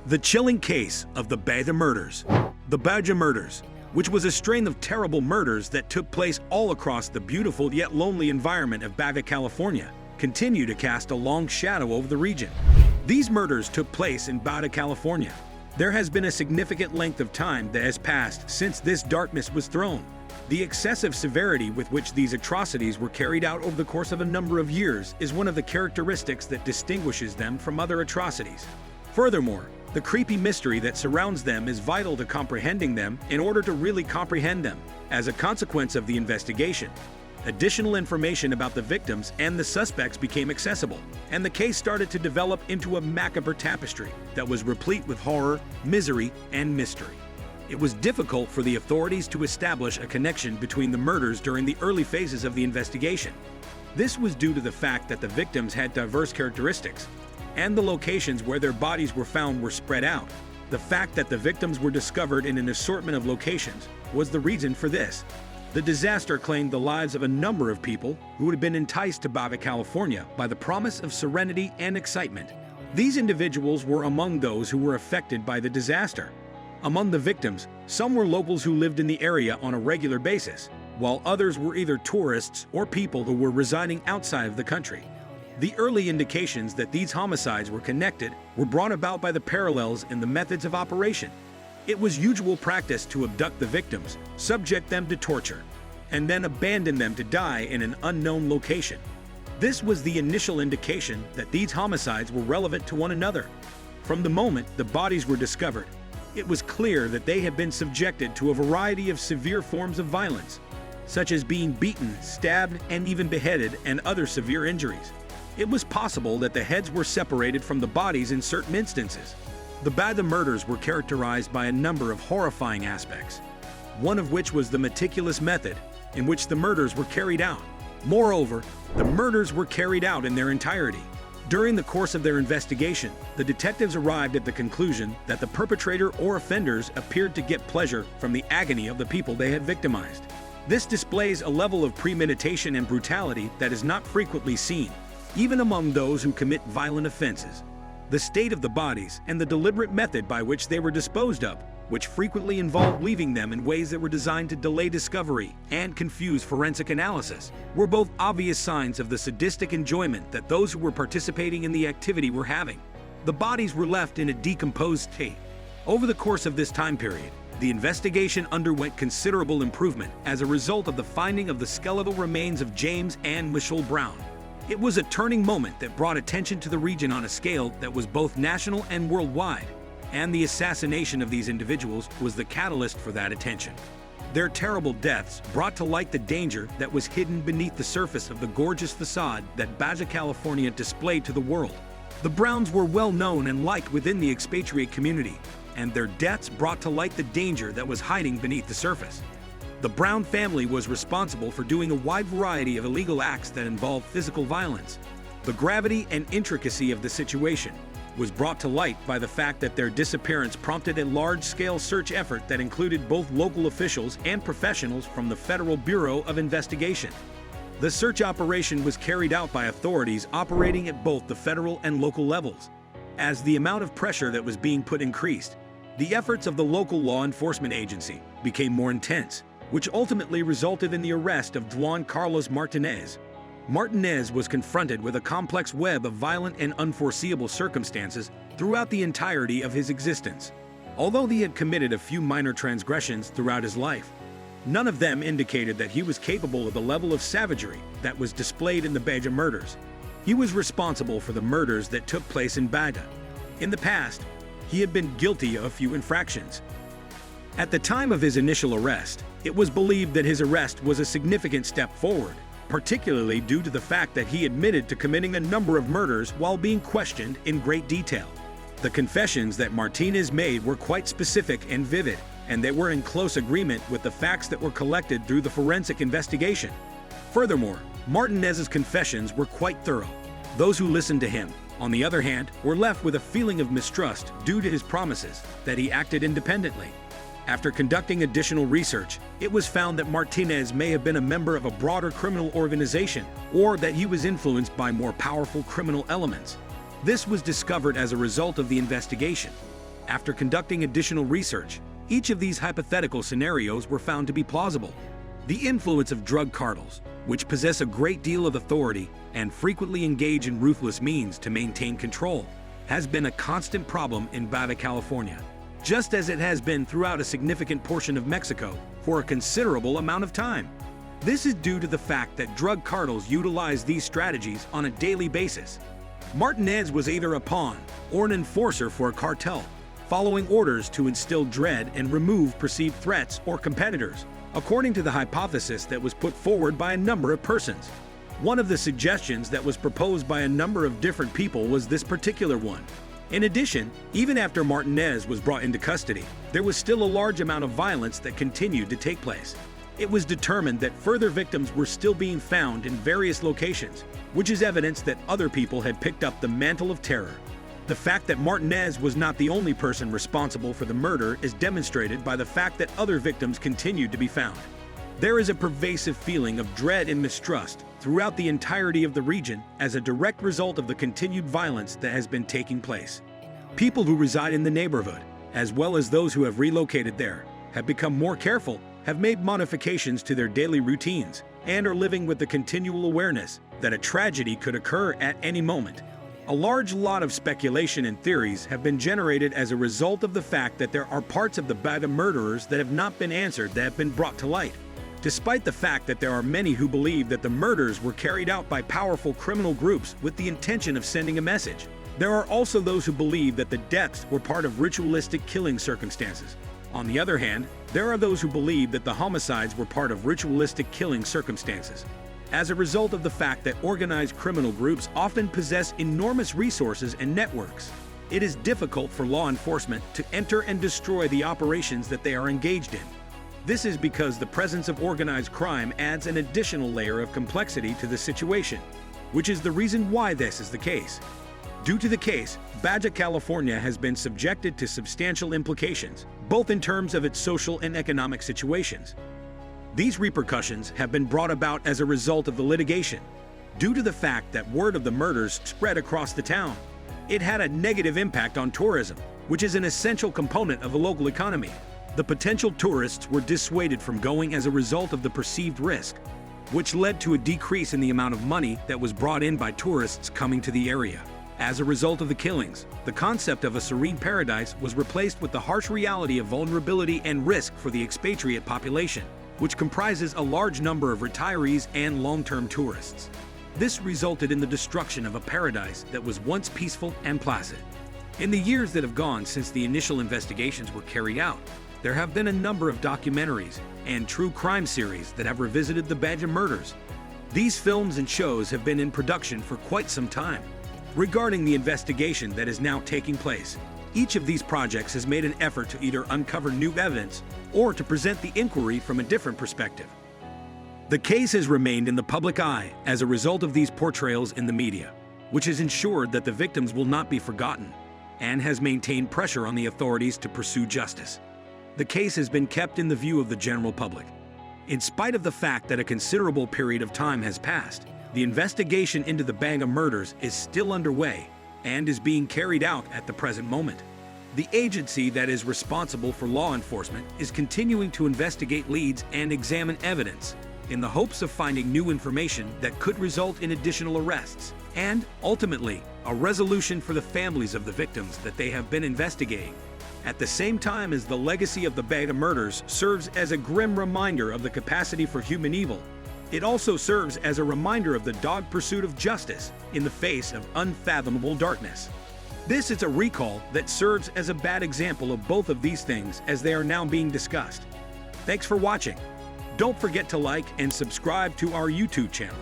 The chilling case of the Baja murders. The Baja murders, which was a string of terrible murders that took place all across the beautiful yet lonely environment of Baja California, continue to cast a long shadow over the region. These murders took place in Baja California. There has been a significant length of time that has passed since this darkness was thrown. The excessive severity with which these atrocities were carried out over the course of a number of years is one of the characteristics that distinguishes them from other atrocities. Furthermore, the creepy mystery that surrounds them is vital to comprehending them in order to really comprehend them. As a consequence of the investigation, additional information about the victims and the suspects became accessible, and the case started to develop into a macabre tapestry that was replete with horror, misery, and mystery. It was difficult for the authorities to establish a connection between the murders during the early phases of the investigation. This was due to the fact that the victims had diverse characteristics, and the locations where their bodies were found were spread out. The fact that the victims were discovered in an assortment of locations was the reason for this. The disaster claimed the lives of a number of people who had been enticed to Baja California by the promise of serenity and excitement. These individuals were among those who were affected by the disaster. Among the victims, some were locals who lived in the area on a regular basis, while others were either tourists or people who were residing outside of the country. The early indications that these homicides were connected were brought about by the parallels in the methods of operation. It was usual practice to abduct the victims, subject them to torture, and then abandon them to die in an unknown location. This was the initial indication that these homicides were relevant to one another. From the moment the bodies were discovered, it was clear that they had been subjected to a variety of severe forms of violence, such as being beaten, stabbed, and even beheaded, and other severe injuries. It was possible that the heads were separated from the bodies in certain instances. The Baja murders were characterized by a number of horrifying aspects, one of which was the meticulous method in which the murders were carried out. Moreover, the murders were carried out in their entirety. During the course of their investigation, the detectives arrived at the conclusion that the perpetrator or offenders appeared to get pleasure from the agony of the people they had victimized. This displays a level of premeditation and brutality that is not frequently seen, even among those who commit violent offenses. The state of the bodies and the deliberate method by which they were disposed of, which frequently involved leaving them in ways that were designed to delay discovery and confuse forensic analysis, were both obvious signs of the sadistic enjoyment that those who were participating in the activity were having. The bodies were left in a decomposed state. Over the course of this time period, the investigation underwent considerable improvement as a result of the finding of the skeletal remains of James and Michelle Brown. It was a turning moment that brought attention to the region on a scale that was both national and worldwide, and the assassination of these individuals was the catalyst for that attention. Their terrible deaths brought to light the danger that was hidden beneath the surface of the gorgeous facade that Baja California displayed to the world. The Browns were well known and liked within the expatriate community, and their deaths brought to light the danger that was hiding beneath the surface. The Brown family was responsible for doing a wide variety of illegal acts that involved physical violence. The gravity and intricacy of the situation was brought to light by the fact that their disappearance prompted a large-scale search effort that included both local officials and professionals from the Federal Bureau of Investigation. The search operation was carried out by authorities operating at both the federal and local levels. As the amount of pressure that was being put increased, the efforts of the local law enforcement agency became more intense, which ultimately resulted in the arrest of Juan Carlos Martinez. Martinez was confronted with a complex web of violent and unforeseeable circumstances throughout the entirety of his existence. Although he had committed a few minor transgressions throughout his life, none of them indicated that he was capable of the level of savagery that was displayed in the Baja murders. He was responsible for the murders that took place in Baja. In the past, he had been guilty of a few infractions. At the time of his initial arrest, it was believed that his arrest was a significant step forward, particularly due to the fact that he admitted to committing a number of murders while being questioned in great detail. The confessions that Martinez made were quite specific and vivid, and they were in close agreement with the facts that were collected through the forensic investigation. Furthermore, Martinez's confessions were quite thorough. Those who listened to him, on the other hand, were left with a feeling of mistrust due to his promises that he acted independently. After conducting additional research, it was found that Martinez may have been a member of a broader criminal organization, or that he was influenced by more powerful criminal elements. This was discovered as a result of the investigation. After conducting additional research, each of these hypothetical scenarios were found to be plausible. The influence of drug cartels, which possess a great deal of authority and frequently engage in ruthless means to maintain control, has been a constant problem in Baja California, just as it has been throughout a significant portion of Mexico for a considerable amount of time. This is due to the fact that drug cartels utilize these strategies on a daily basis. Martinez was either a pawn or an enforcer for a cartel, following orders to instill dread and remove perceived threats or competitors, according to the hypothesis that was put forward by a number of persons. One of the suggestions that was proposed by a number of different people was this particular one. In addition, even after Martinez was brought into custody, there was still a large amount of violence that continued to take place. It was determined that further victims were still being found in various locations, which is evidence that other people had picked up the mantle of terror. The fact that Martinez was not the only person responsible for the murder is demonstrated by the fact that other victims continued to be found. There is a pervasive feeling of dread and mistrust throughout the entirety of the region as a direct result of the continued violence that has been taking place. People who reside in the neighborhood, as well as those who have relocated there, have become more careful, have made modifications to their daily routines, and are living with the continual awareness that a tragedy could occur at any moment. A large lot of speculation and theories have been generated as a result of the fact that there are parts of the Baja murderers that have not been answered that have been brought to light. Despite the fact that there are many who believe that the murders were carried out by powerful criminal groups with the intention of sending a message, there are also those who believe that the deaths were part of ritualistic killing circumstances. On the other hand, there are those who believe that the homicides were part of ritualistic killing circumstances. As a result of the fact that organized criminal groups often possess enormous resources and networks, it is difficult for law enforcement to enter and destroy the operations that they are engaged in. This is because the presence of organized crime adds an additional layer of complexity to the situation, which is the reason why this is the case. Due to the case, Baja California has been subjected to substantial implications, both in terms of its social and economic situations. These repercussions have been brought about as a result of the litigation. Due to the fact that word of the murders spread across the town, it had a negative impact on tourism, which is an essential component of the local economy. The potential tourists were dissuaded from going as a result of the perceived risk, which led to a decrease in the amount of money that was brought in by tourists coming to the area. As a result of the killings, the concept of a serene paradise was replaced with the harsh reality of vulnerability and risk for the expatriate population, which comprises a large number of retirees and long-term tourists. This resulted in the destruction of a paradise that was once peaceful and placid. In the years that have gone since the initial investigations were carried out, there have been a number of documentaries and true crime series that have revisited the Baja murders. These films and shows have been in production for quite some time. Regarding the investigation that is now taking place, each of these projects has made an effort to either uncover new evidence or to present the inquiry from a different perspective. The case has remained in the public eye as a result of these portrayals in the media, which has ensured that the victims will not be forgotten and has maintained pressure on the authorities to pursue justice. The case has been kept in the view of the general public. In spite of the fact that a considerable period of time has passed, the investigation into the Baja murders is still underway and is being carried out at the present moment. The agency that is responsible for law enforcement is continuing to investigate leads and examine evidence in the hopes of finding new information that could result in additional arrests and, ultimately, a resolution for the families of the victims that they have been investigating. At the same time as the legacy of the Baja murders serves as a grim reminder of the capacity for human evil, it also serves as a reminder of the dogged pursuit of justice in the face of unfathomable darkness. This is a recall that serves as a bad example of both of these things as they are now being discussed. Thanks for watching. Don't forget to like and subscribe to our YouTube channel.